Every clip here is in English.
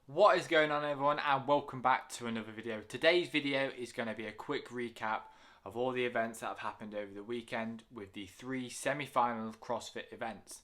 What is going on, everyone, and welcome back to another video. Today's video is going to be a quick recap of all the events that have happened over the weekend with the three semi-final CrossFit events.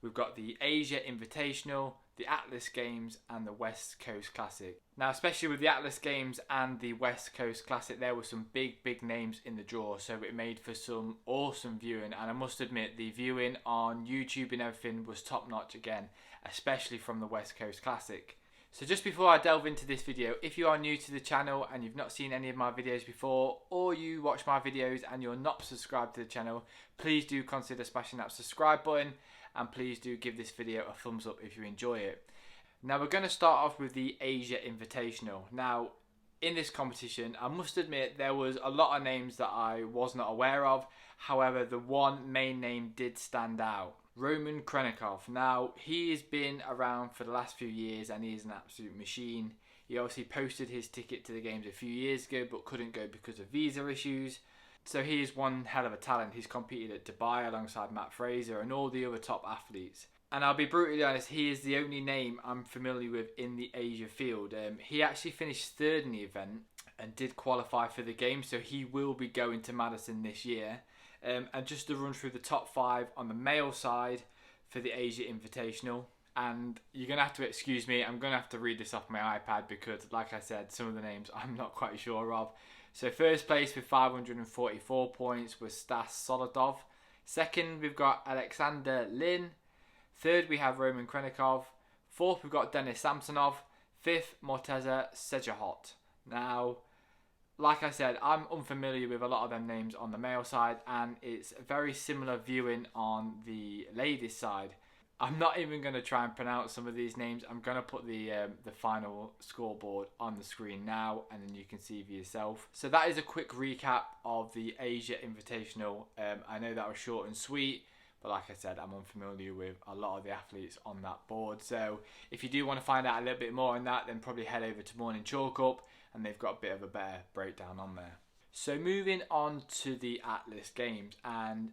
We've got the Asia Invitational, the Atlas Games and the West Coast Classic. Now, especially with the Atlas Games and the West Coast Classic, there were some big names in the draw, so it made for some awesome viewing, and I must admit the viewing on YouTube and everything was top notch again, especially from the West Coast Classic. So just before I delve into this video, if you are new to the channel and you've not seen any of my videos before, or you watch my videos and you're not subscribed to the channel, please do consider smashing that subscribe button, and please do give this video a thumbs up if you enjoy it. Now we're going to start off with the Asia Invitational. Now in this competition, I must admit there was a lot of names that I was not aware of. However, the one main name did stand out. Roman Krenikov. Now, he has been around for the last few years and he is an absolute machine. He obviously posted his ticket to the games a few years ago but couldn't go because of visa issues. So he is one hell of a talent. He's competed at Dubai alongside Matt Fraser and all the other top athletes. And I'll be brutally honest, he is the only name I'm familiar with in the Asia field. He actually finished third in the event and did qualify for the game, so he will be going to Madison this year. And just to run through the top 5 on the male side for the Asia Invitational. And you're going to have to excuse me, I'm going to have to read this off my iPad because, like I said, some of the names I'm not quite sure of. So first place with 544 points was Stas Solodov. Second, we've got Alexander Lin. Third, we have Roman Krenikov. Fourth, we've got Denis Samsonov. Fifth, Morteza Sejahot. Now, like I said, I'm unfamiliar with a lot of them names on the male side, and it's very similar viewing on the ladies side. I'm not even going to try and pronounce some of these names. I'm going to put the final scoreboard on the screen now, and then you can see for yourself. So that is a quick recap of the Asia Invitational. I know that was short and sweet, but like I said, I'm unfamiliar with a lot of the athletes on that board. So if you do want to find out a little bit more on that, then probably head over to Morning Chalk Up, and they've got a bit of a better breakdown on there. So moving on to the Atlas Games, and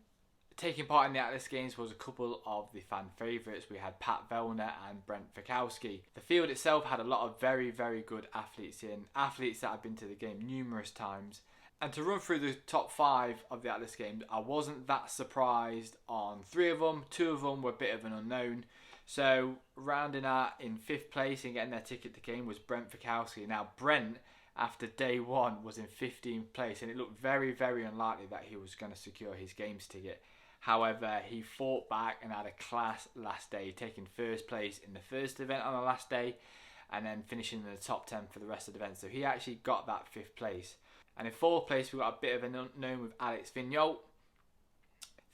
taking part in the Atlas Games was a couple of the fan favourites. We had Pat Vellner and Brent Fikowski. The field itself had a lot of very good athletes in, athletes that have been to the game numerous times. And to run through the top 5 of the Atlas Games, I wasn't that surprised on 3 of them. 2 of them were a bit of an unknown. So rounding out in 5th place and getting their ticket to the game was Brent Fikowski. Now Brent, after day 1, was in 15th place, and it looked very unlikely that he was going to secure his games ticket. However, he fought back and had a class last day, taking 1st place in the first event on the last day and then finishing in the top 10 for the rest of the event. So he actually got that 5th place. And in 4th place, we got a bit of an unknown with Alex Vignot.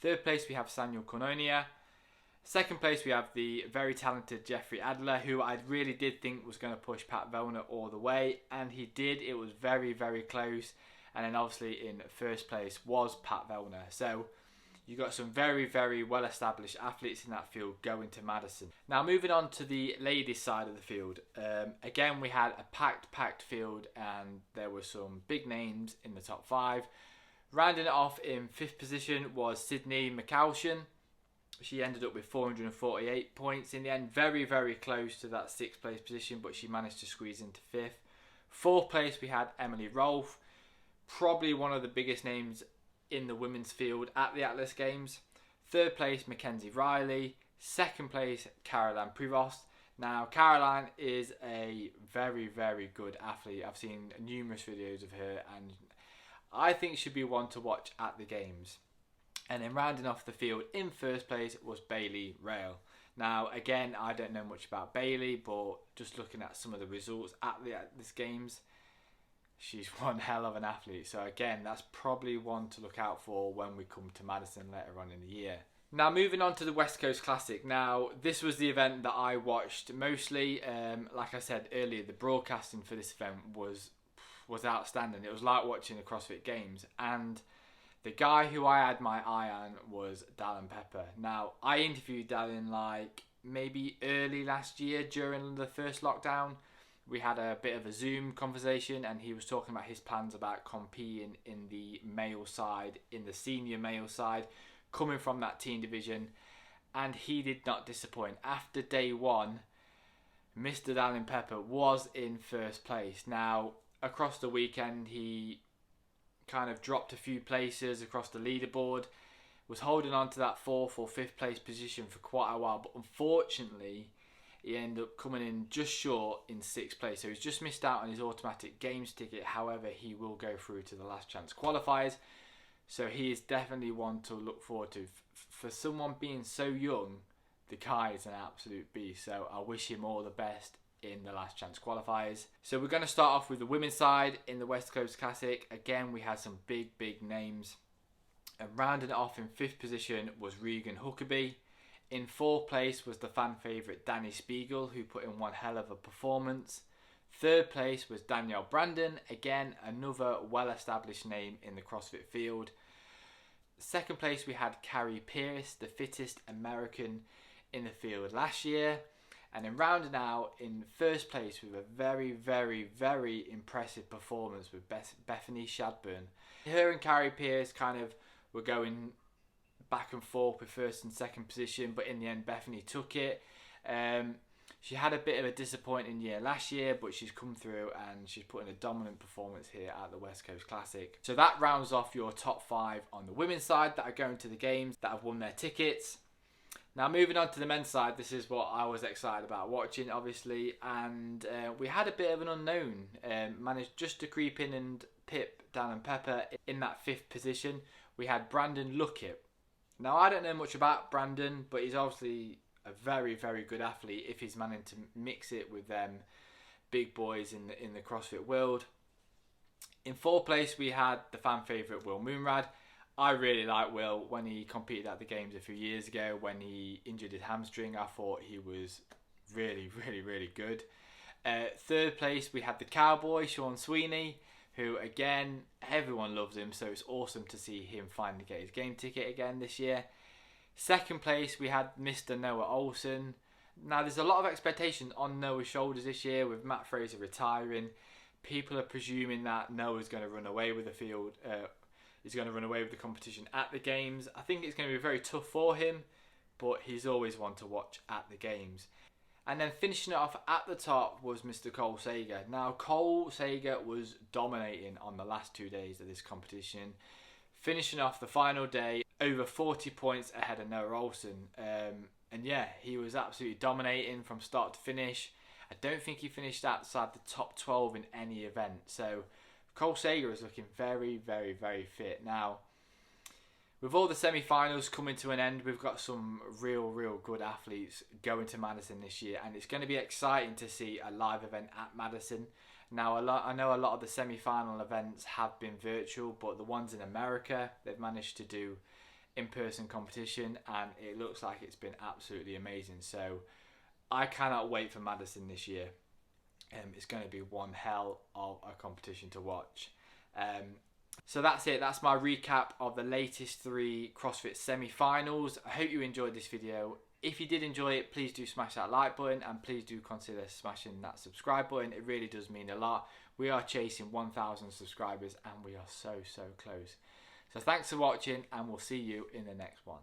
3rd place, we have Samuel Cornonia. 2nd place, we have the very talented Jeffrey Adler, who I really did think was going to push Pat Vellner all the way, and he did. It was very close. And then obviously in 1st place was Pat Vellner. So you got some very well established athletes in that field going to Madison. Now moving on to the ladies side of the field. Again, we had a packed field, and there were some big names in the top 5. Rounding it off in 5th position was Sydney McCalshan. She ended up with 448 points in the end, very close to that 6th place position, but she managed to squeeze into 5th. 4th place, we had Emily Rolfe, probably one of the biggest names in the women's field at the Atlas Games. 3rd place, Mackenzie Riley. 2nd place, Caroline Prevost. Now, Caroline is a very good athlete. I've seen numerous videos of her, and I think she'd be one to watch at the games. And then rounding off the field in 1st place was Bailey Rail. Now, again, I don't know much about Bailey, but just looking at some of the results at this games, she's one hell of an athlete. So again, that's probably one to look out for when we come to Madison later on in the year. Now moving on to the West Coast Classic. Now this was the event that I watched mostly. Like I said earlier, the broadcasting for this event was outstanding. It was like watching the CrossFit Games, and the guy who I had my eye on was Dallin Pepper. Now, I interviewed Dallin like maybe early last year during the first lockdown. We had a bit of a Zoom conversation, and he was talking about his plans about competing in the male side, in the senior male side, coming from that teen division, and he did not disappoint. After day 1, Mr. Dallin Pepper was in first place. Now, across the weekend, he kind of dropped a few places across the leaderboard, was holding on to that 4th or 5th place position for quite a while, but unfortunately he ended up coming in just short in 6th place, so he's just missed out on his automatic games ticket. However, he will go through to the last chance qualifiers, so he is definitely one to look forward to. For someone being so young, the guy is an absolute beast, so I wish him all the best in the last chance qualifiers. So we're going to start off with the women's side in the West Coast Classic. Again, we had some big names. And rounding it off in 5th position was Regan Huckabee. In 4th place was the fan favourite Danny Spiegel, who put in one hell of a performance. 3rd place was Danielle Brandon, again another well-established name in the CrossFit field. 2nd place we had Carrie Pierce, the fittest American in the field last year. And then rounding out in 1st place with a very impressive performance with Bethany Shadburn. Her and Carrie Pierce kind of were going back and forth with 1st and 2nd position, but in the end Bethany took it. She had a bit of a disappointing year last year, but she's come through and she's put in a dominant performance here at the West Coast Classic. So that rounds off your top 5 on the women's side that are going to the games, that have won their tickets. Now moving on to the men's side, this is what I was excited about watching, obviously, and we had a bit of an unknown, managed just to creep in and pip Dallin Pepper in that 5th position. We had Brandon Luckett. Now I don't know much about Brandon, but he's obviously a very good athlete if he's managing to mix it with them big boys in the CrossFit world. In 4th place we had the fan favourite Will Moonrad. I really like Will. When he competed at the games a few years ago, when he injured his hamstring, I thought he was really good. 3rd place we had the cowboy Sean Sweeney, who again everyone loves him, so it's awesome to see him finally get his game ticket again this year. 2nd place we had Mr. Noah Olsen. Now there's a lot of expectation on Noah's shoulders this year with Matt Fraser retiring. People are presuming that Noah's going to run away with the field. He's going to run away with the competition at the games. I think it's going to be very tough for him, but he's always one to watch at the games. And then finishing it off at the top was Mr. Cole Sager. Now Cole Sager was dominating on the last 2 days of this competition, finishing off the final day over 40 points ahead of Noah Olsen. And yeah, he was absolutely dominating from start to finish. I don't think he finished outside the top 12 in any event. So Cole Sager is looking very fit. Now, with all the semi-finals coming to an end, we've got some real good athletes going to Madison this year, and it's going to be exciting to see a live event at Madison. Now, I know a lot of the semi-final events have been virtual, but the ones in America, they've managed to do in-person competition, and it looks like it's been absolutely amazing. So I cannot wait for Madison this year. It's going to be one hell of a competition to watch. So that's it. That's my recap of the latest 3 CrossFit semi-finals. I hope you enjoyed this video. If you did enjoy it, please do smash that like button, and please do consider smashing that subscribe button. It really does mean a lot. We are chasing 1,000 subscribers and we are so close. So thanks for watching, and we'll see you in the next one.